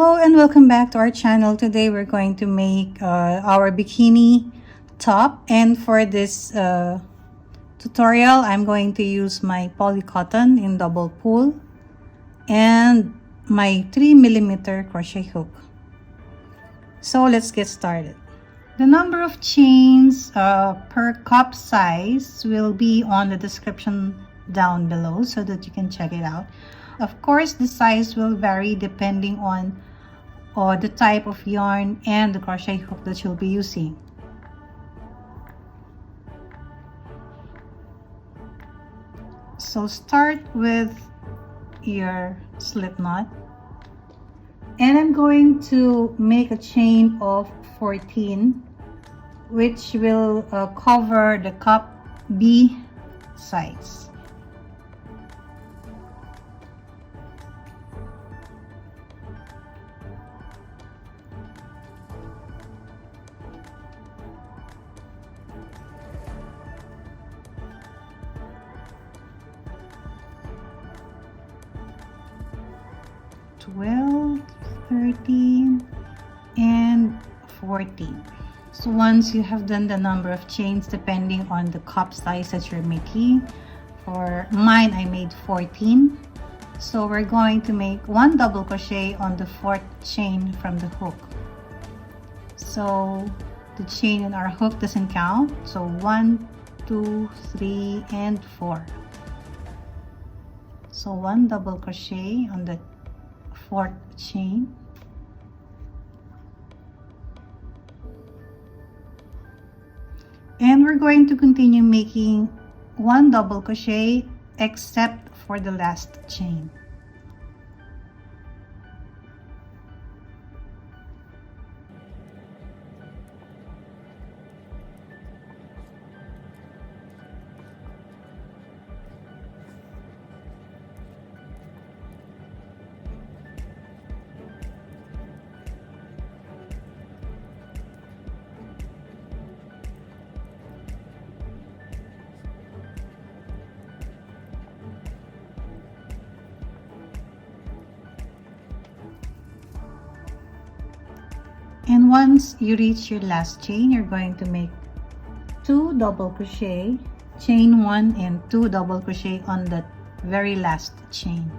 Hello and welcome back to our channel. Today we're going to make our bikini top, and for this tutorial I'm going to use my poly cotton in double pull and my 3mm crochet hook. So let's get started. The number of chains per cup size will be on the description down below so that you can check it out. Of course, the size will vary depending on the type of yarn and the crochet hook that you'll be using. So start with your slip knot, and I'm going to make a chain of 14, which will cover the cup B size. (12, 13, and 14). So once you have done the number of chains depending on the cup size that you're making, for mine I made 14. So we're going to make one double crochet on the 4th chain from the hook. So the chain in our hook doesn't count. So 1, 2, 3, and 4. So one double crochet on the 4th chain, and we're going to continue making one double crochet except for the last chain. And once you reach your last chain, you're going to make 2 double crochet, chain 1 and 2 double crochet on the very last chain.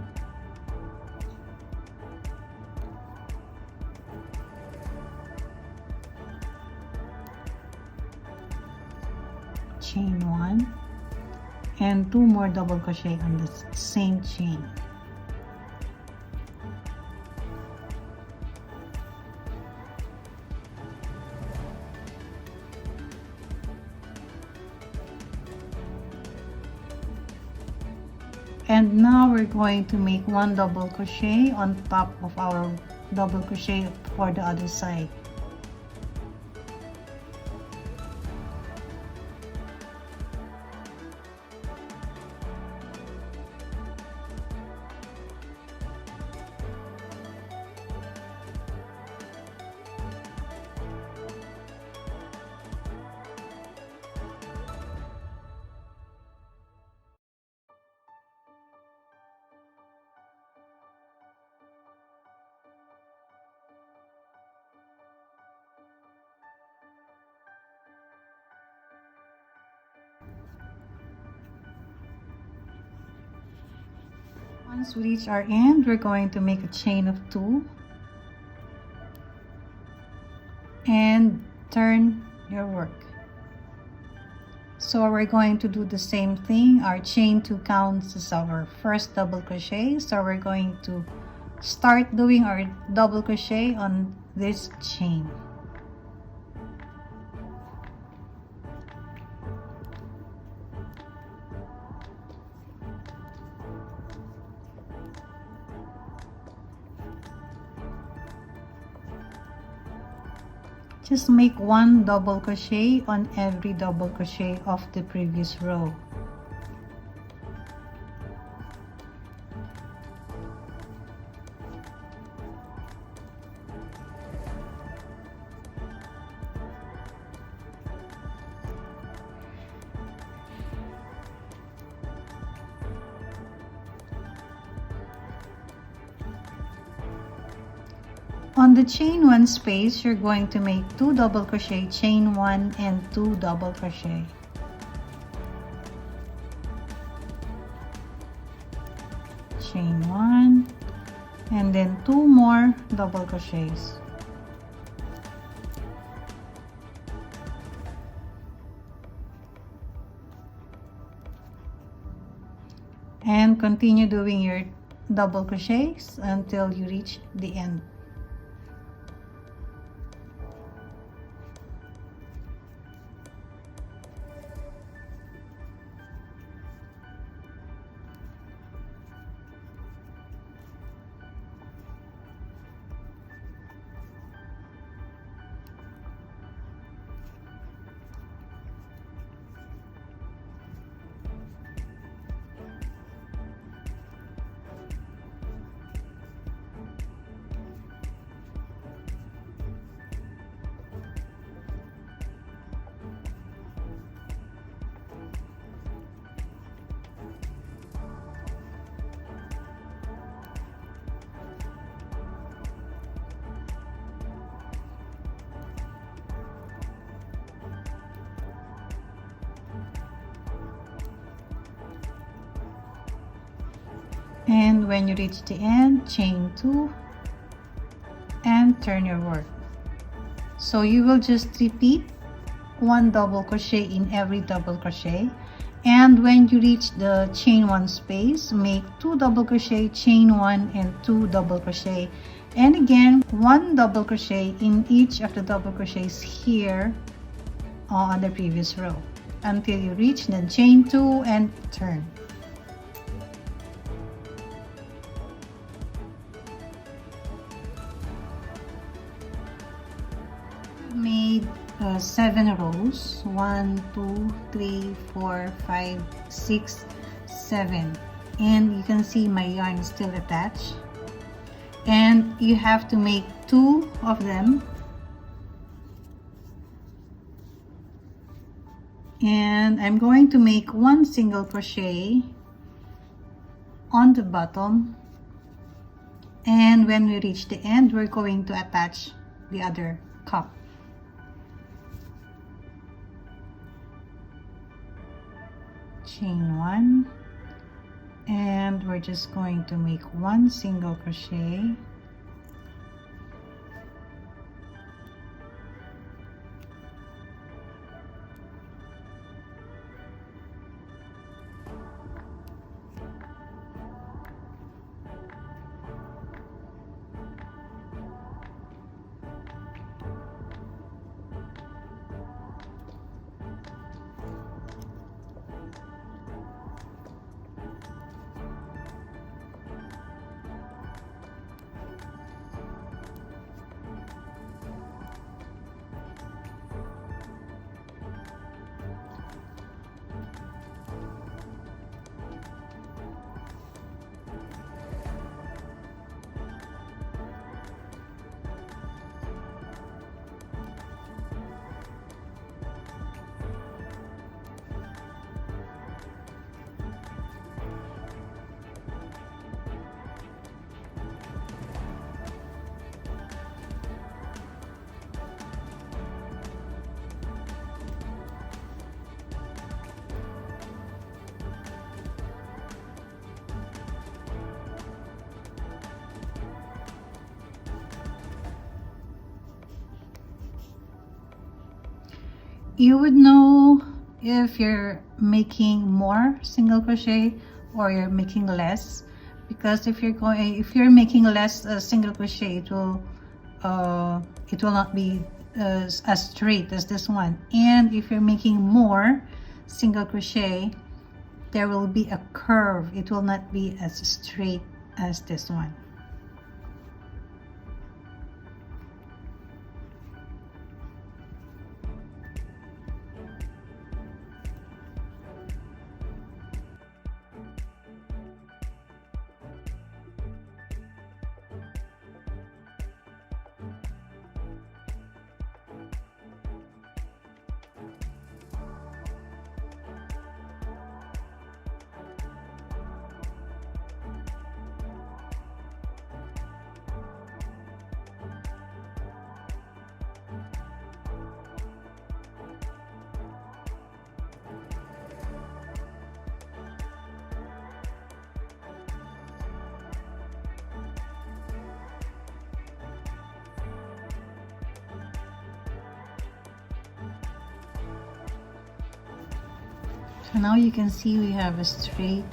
Chain 1 and 2 more double crochet on the same chain. And now we're going to make one double crochet on top of our double crochet for the other side. Once we reach our end, we're going to make a chain of 2 and turn your work. So we're going to do the same thing. Our chain 2 counts as our first double crochet, so we're going to start doing our double crochet on this chain. Just make one double crochet on every double crochet of the previous row. On the chain 1 space, you're going to make 2 double crochet, chain 1 and 2 double crochet. Chain 1 and then 2 more double crochets. And continue doing your double crochets until you reach the end. And when you reach the end, chain 2 and turn your work. So you will just repeat 1 double crochet in every double crochet, and when you reach the chain 1 space, make 2 double crochet, chain 1 and 2 double crochet, and again 1 double crochet in each of the double crochets here on the previous row until you reach the chain 2 and turn. Made 7 rows, 1 2 3 4 5 6 7, and you can see my yarn is still attached, and you have to make 2 of them, and I'm going to make 1 single crochet on the bottom, and when we reach the end, we're going to attach the other cup. Chain 1, and we're just going to make 1 single crochet, you would know if you're making more single crochet or you're making less, because if you're making less single crochet, it will not be as straight as this one, and if you're making more single crochet, there will be a curve. It will not be as straight as this one. So now you can see we have a straight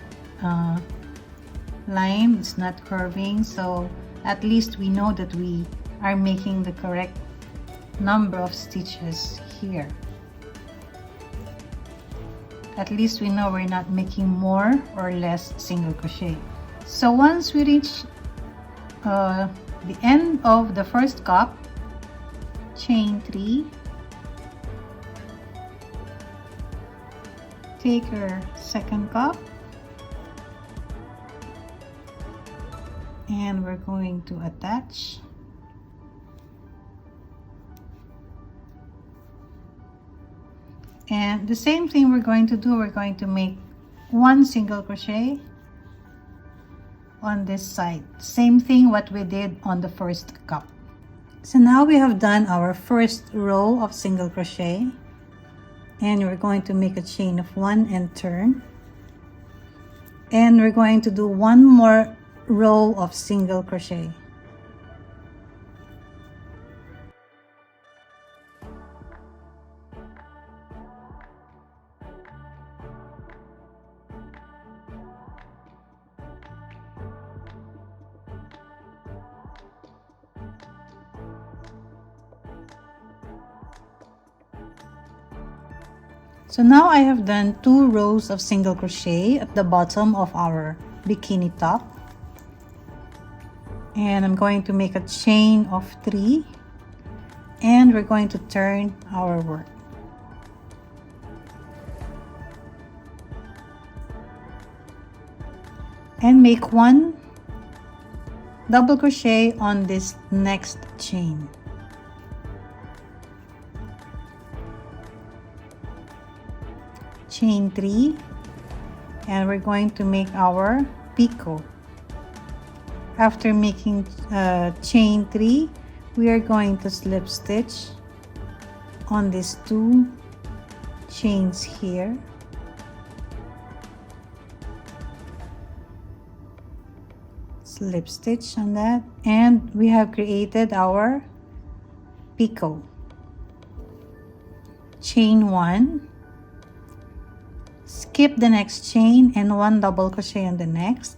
line. It's not curving, so at least we know that we are making the correct number of stitches here. At least we know we're not making more or less single crochet. So once we reach the end of the first cup, chain 3, take your second cup, and we're going to attach. And the same thing we're going to do, we're going to make 1 single crochet on this side. Same thing what we did on the first cup. So now we have done our first row of single crochet, and we're going to make a chain of 1 and turn. And we're going to do 1 more row of single crochet. So now I have done 2 rows of single crochet at the bottom of our bikini top, and I'm going to make a chain of 3, and we're going to turn our work. And make 1 double crochet on this next chain. Chain 3, and we're going to make our picot. After making chain 3, we are going to slip stitch on these 2 chains here. Slip stitch on that, and we have created our picot. Chain 1, skip the next chain and 1 double crochet on the next,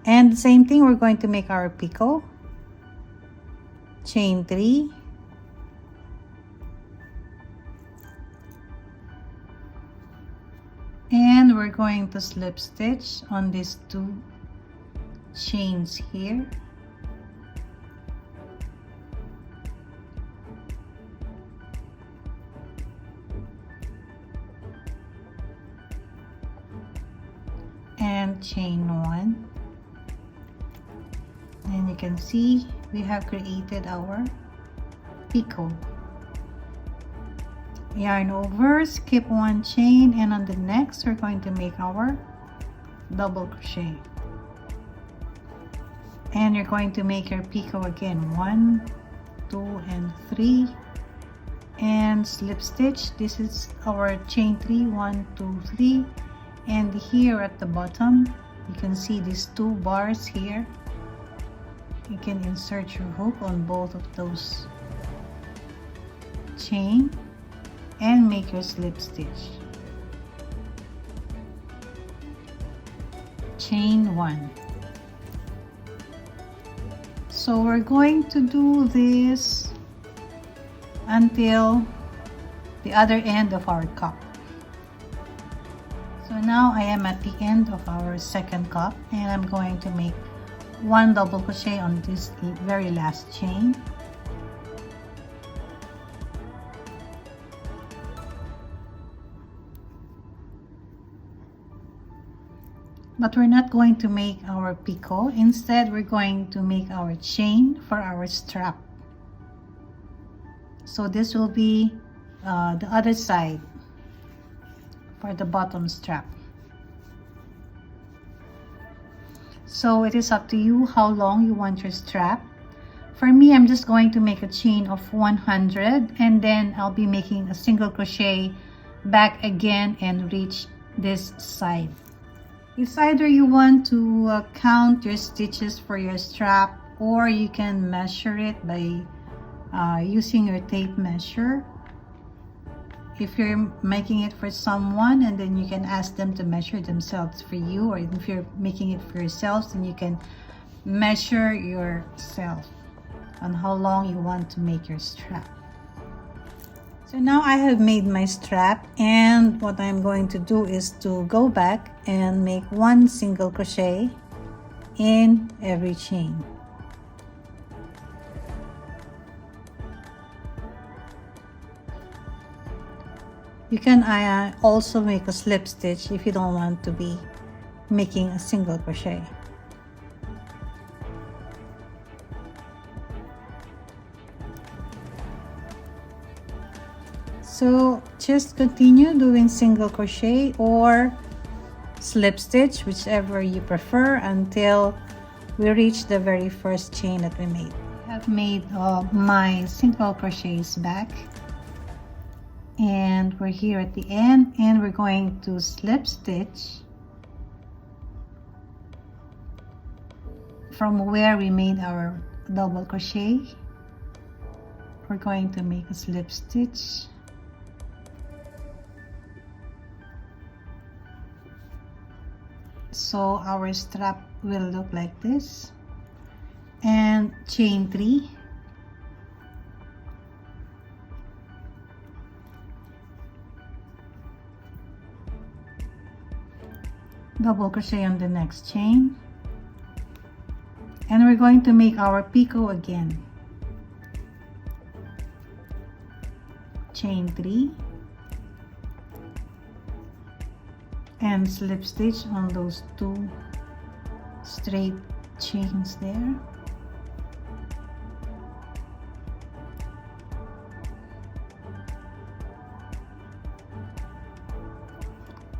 and the same thing, we're going to make our picot. Chain 3, and we're going to slip stitch on these 2 chains here. And chain 1, and you can see we have created our picot. Yarn over, skip 1 chain, and on the next we're going to make our double crochet, and you're going to make your picot again, 1, 2, and 3, and slip stitch. This is our chain 3, 1, 2, 3. And here at the bottom, you can see these 2 bars here. You can insert your hook on both of those chain and make your slip stitch. Chain 1. So we're going to do this until the other end of our cup. So now I am at the end of our second cup, and I'm going to make 1 double crochet on this very last chain. But we're not going to make our picot. Instead, we're going to make our chain for our strap. So this will be the other side for the bottom strap. So it is up to you how long you want your strap. For me, I'm just going to make a chain of 100, and then I'll be making a single crochet back again and reach this side. It's either you want to count your stitches for your strap, or you can measure it by using your tape measure. if you're making it for someone, and then you can ask them to measure themselves for you, or if you're making it for yourselves, then you can measure yourself on how long you want to make your strap. So now I have made my strap, and what I'm going to do is to go back and make one single crochet in every chain. You can also make a slip stitch if you don't want to be making a single crochet. So just continue doing single crochet or slip stitch, whichever you prefer, until we reach the very first chain that we made. I have made my single crochets back, and we're here at the end, and we're going to slip stitch from where we made our double crochet. We're going to make a slip stitch, so our strap will look like this, and chain 3, double crochet on the next chain, and we're going to make our picot again. Chain 3 and slip stitch on those 2 straight chains there.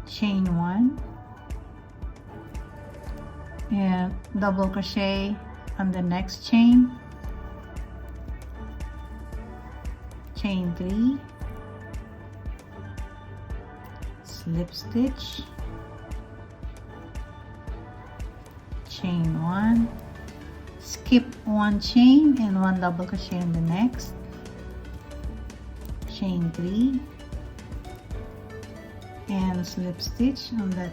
Chain 1 and double crochet on the next chain. Chain 3, slip stitch, chain 1, skip 1 chain and 1 double crochet in the next, chain 3, and slip stitch on the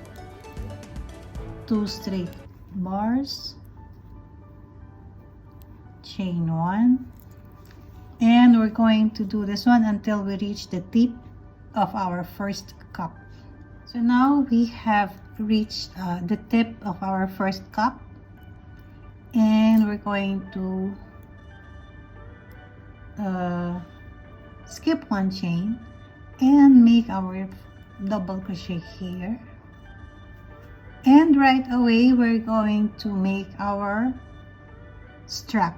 2 straight bars, chain 1, and we're going to do this one until we reach the tip of our first cup. So now we have reached the tip of our first cup, and we're going to skip 1 chain and make our double crochet here, and right away we're going to make our strap.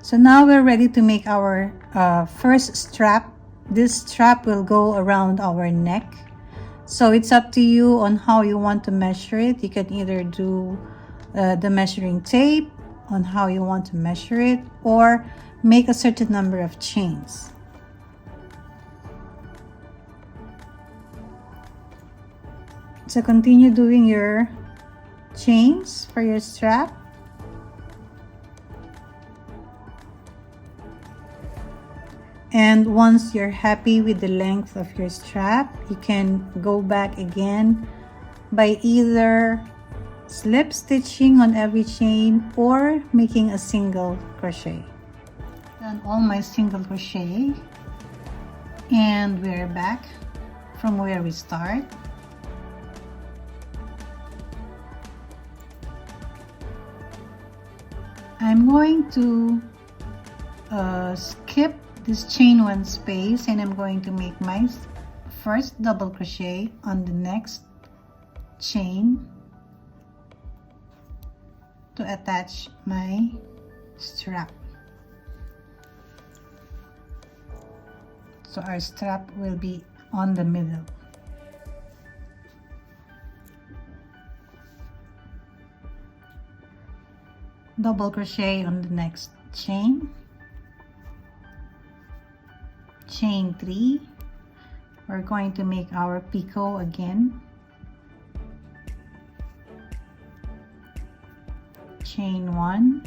So now we're ready to make our first strap. This strap will go around our neck, so it's up to you on how you want to measure it. You can either do the measuring tape on how you want to measure it, or make a certain number of chains. So continue doing your chains for your strap. And once you're happy with the length of your strap, you can go back again by either slip stitching on every chain or making a single crochet. Done all my single crochet, and we're back from where we start. I'm going to skip this chain 1 space, and I'm going to make my first double crochet on the next chain to attach my strap. So our strap will be on the middle. Double crochet on the next chain, chain 3, we're going to make our picot again, chain 1,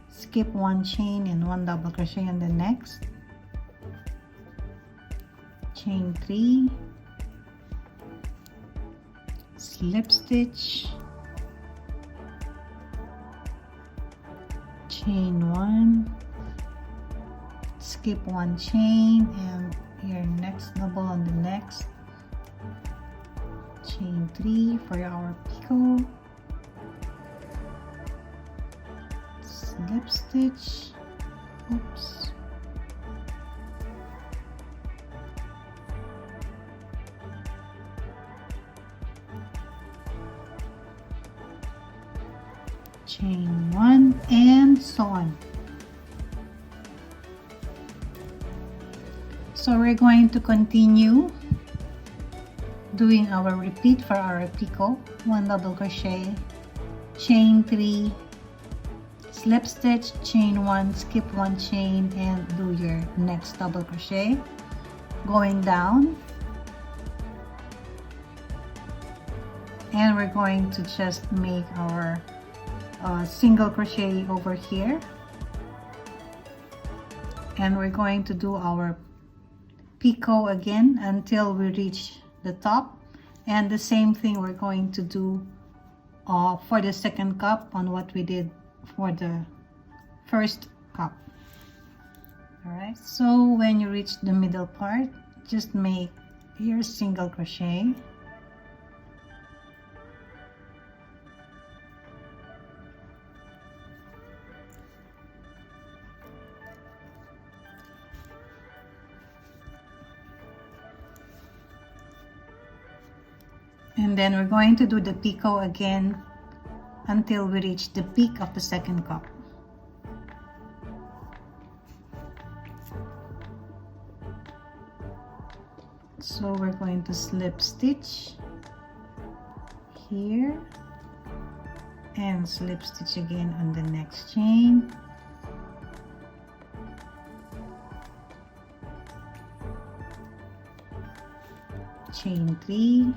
skip 1 chain and 1 double crochet on the next, chain 3, slip stitch, chain 1, skip 1 chain, and your next double on the next, chain 3 for our picot, slip stitch, oops, chain 1, and so on. So we're going to continue doing our repeat for our picot. 1 double crochet, chain 3, slip stitch, chain 1, skip 1 chain, and do your next double crochet, going down, and we're going to just make our single crochet over here, and we're going to do our picot again until we reach the top, and the same thing we're going to do for the second cup on what we did for the first cup. All right, so when you reach the middle part, just make your single crochet, and then we're going to do the picot again until we reach the peak of the second cup. So we're going to slip stitch here and slip stitch again on the next chain, chain 3,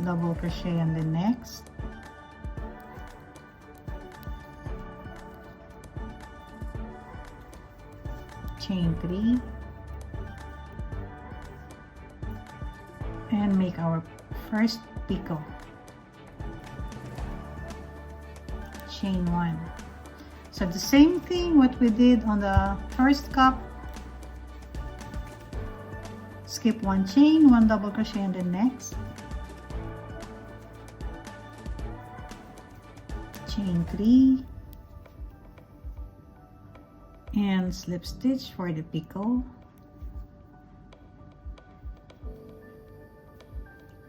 double crochet on the next, chain 3, and make our first picot, chain 1. So the same thing what we did on the first cup, skip 1 chain, 1 double crochet on the next, chain 3, and slip stitch for the picot,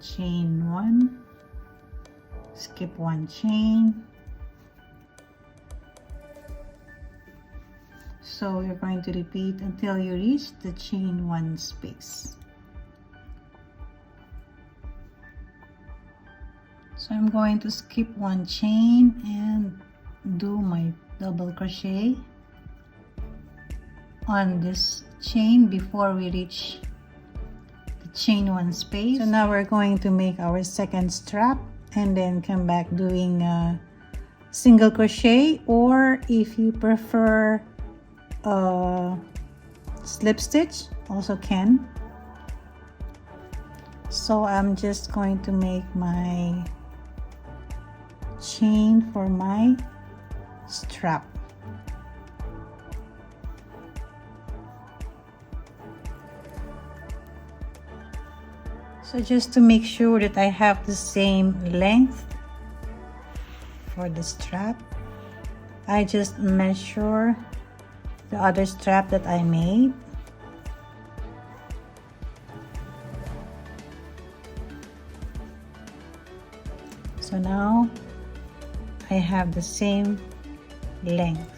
chain 1, skip 1 chain. So you're going to repeat until you reach the chain 1 space. So I'm going to skip 1 chain and do my double crochet on this chain before we reach the chain 1 space. So now we're going to make our second strap and then come back doing a single crochet, or if you prefer slip stitch, also can. So I'm just going to make my chain for my strap. So just to make sure that I have the same length for the strap, I just measure the other strap that I made. So now I have the same length.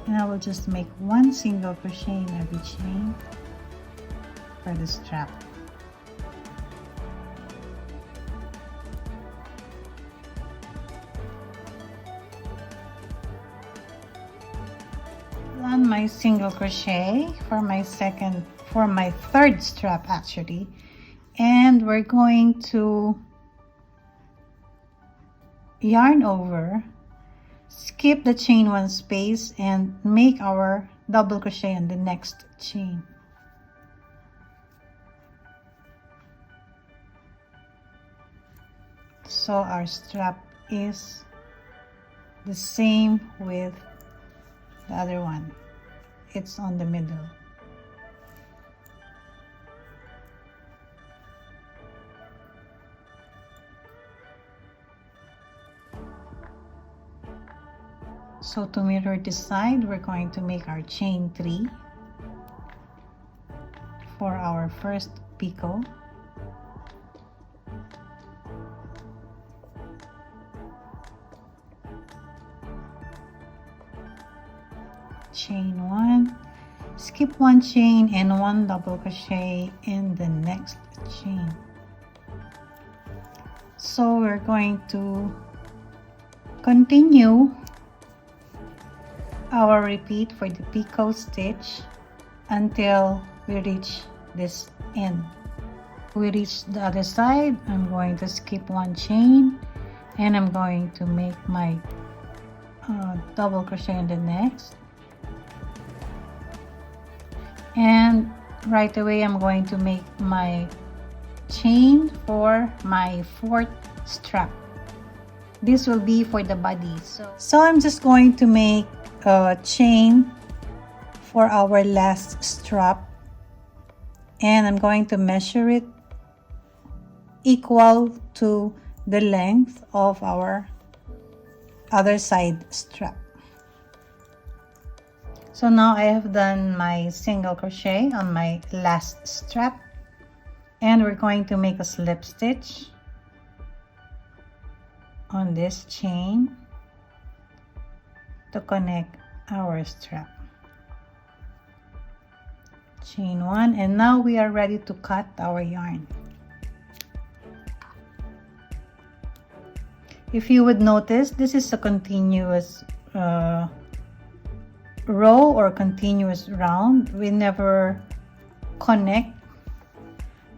And I will just make 1 single crochet in every chain for the strap. On my single crochet for my third strap actually, and we're going to yarn over skip the chain 1 space and make our double crochet in the next chain. So our strap is the same with the other one. It's on the middle. So to mirror this side, we're going to make our chain 3 for our first picot. Chain 1, skip 1 chain and 1 double crochet in the next chain. So we're going to continue our repeat for the picot stitch until we reach this end. We reach the other side. I'm going to skip 1 chain and I'm going to make my double crochet in the next, and right away I'm going to make my chain for my 4th strap. This will be for the body. So I'm just going to make a chain for our last strap, and I'm going to measure it equal to the length of our other side strap. So now I have done my single crochet on my last strap, and we're going to make a slip stitch on this chain to connect our strap. Chain 1, and now we are ready to cut our yarn. If you would notice, this is a continuous row or continuous round. We never connect.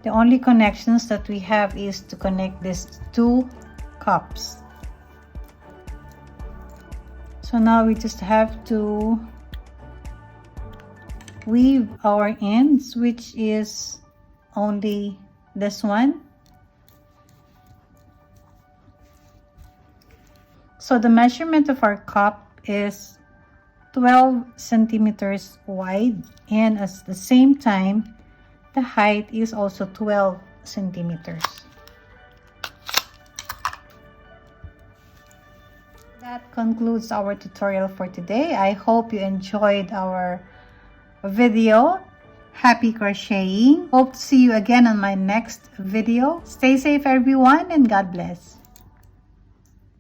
The only connections that we have is to connect these 2 cups. So now we just have to weave our ends, which is only this one. So the measurement of our cup is 12 centimeters wide, and at the same time the height is also 12 centimeters. That concludes our tutorial for today. I hope you enjoyed our video. Happy crocheting. Hope to see you again on my next video. Stay safe everyone, and God bless.